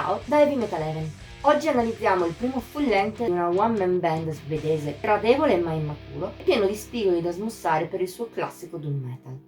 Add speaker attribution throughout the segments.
Speaker 1: Ciao da Heavy Metal Eleven. Oggi analizziamo il primo full length di una one man band svedese gradevole ma immaturo e pieno di spigoli da smussare per il suo classico doom metal.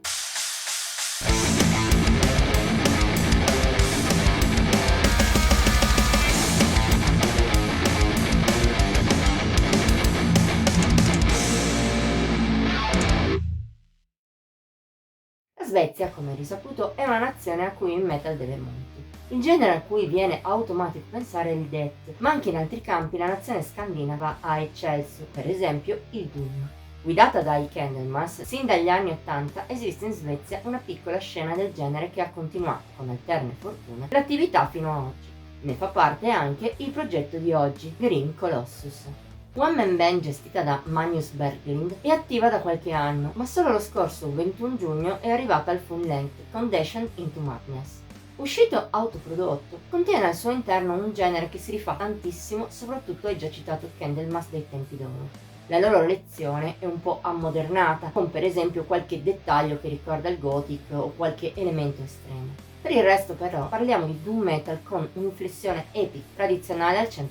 Speaker 1: La Svezia, come risaputo, è una nazione a cui il metal deve molto. Il genere a cui viene automatico pensare è il death, ma anche in altri campi la nazione scandinava ha eccelso, per esempio il doom. Guidata dai Candlemass, sin dagli anni '80 esiste in Svezia una piccola scena del genere che ha continuato, con alterne fortune, l'attività fino a oggi. Ne fa parte anche il progetto di oggi, Grim Colossus. One Man Band gestita da Magnus Berglind è attiva da qualche anno, ma solo lo scorso 21 giugno è arrivata al full length con Descent into Madness. Uscito autoprodotto, contiene al suo interno un genere che si rifà tantissimo soprattutto ai già citato Candlemass dei tempi d'oro. La loro lezione è un po' ammodernata, con per esempio qualche dettaglio che ricorda il gothic o qualche elemento estremo. Per il resto però parliamo di doom metal con un'inflessione epic tradizionale al 100%.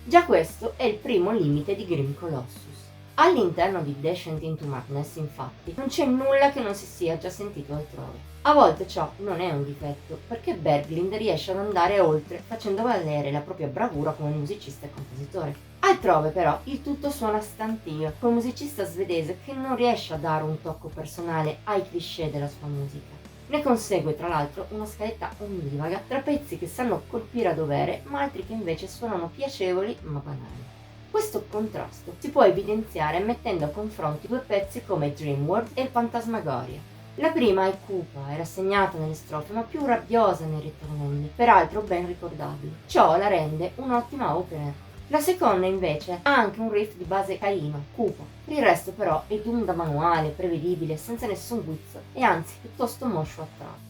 Speaker 1: Già questo è il primo limite di Grim Colossus. All'interno di Descent into Madness, infatti, non c'è nulla che non si sia già sentito altrove. A volte ciò non è un difetto, perché Berglind riesce ad andare oltre facendo valere la propria bravura come musicista e compositore. Altrove però il tutto suona stantio, con un musicista svedese che non riesce a dare un tocco personale ai cliché della sua musica. Ne consegue tra l'altro una scaletta ondivaga tra pezzi che sanno colpire a dovere ma altri che invece suonano piacevoli ma banali. Questo contrasto si può evidenziare mettendo a confronto due pezzi come Dream World e Phantasmagoria. La prima è cupa e rassegnata nelle strofe ma più rabbiosa nei ritornelli, peraltro ben ricordabili. Ciò la rende un'ottima opener. La seconda invece ha anche un riff di base carino, cupo. Per il resto però è doom da manuale, prevedibile, senza nessun guizzo e anzi piuttosto moscio a tratti.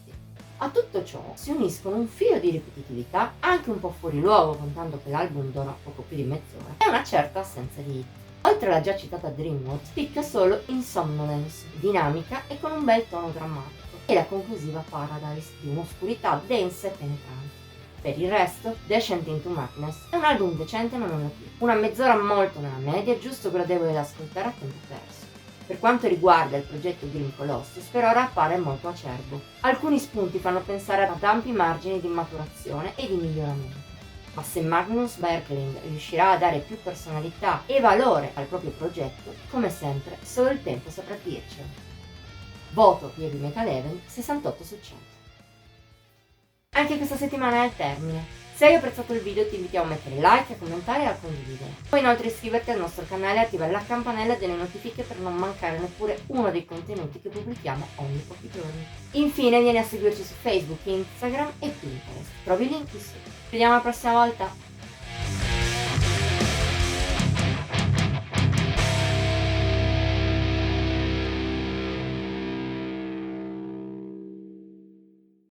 Speaker 1: A tutto ciò si uniscono un filo di ripetitività, anche un po' fuori luogo contando che l'album dura poco più di mezz'ora, e una certa assenza di hit. Oltre alla già citata Dreamworld, spicca solo Insomnolence, dinamica e con un bel tono drammatico, e la conclusiva Paradise di un'oscurità densa e penetrante. Per il resto, Descent into Madness è un album decente ma non da più. Una mezz'ora molto nella media, giusto gradevole da ascoltare a tempo perso. Per quanto riguarda il progetto Grim Colossus, per ora appare molto acerbo. Alcuni spunti fanno pensare ad ampi margini di maturazione e di miglioramento. Ma se Magnus Berglind riuscirà a dare più personalità e valore al proprio progetto, come sempre, solo il tempo saprà dircelo. Voto di Heavy Metal Eleven 68 su 100. Anche questa settimana è al termine. Se hai apprezzato il video ti invitiamo a mettere like, a commentare e a condividere. Puoi inoltre iscriverti al nostro canale e attivare la campanella delle notifiche per non mancare neppure uno dei contenuti che pubblichiamo ogni pochi giorni. Infine vieni a seguirci su Facebook, Instagram e Pinterest. Trovi i link qui sotto. Ci vediamo la prossima volta!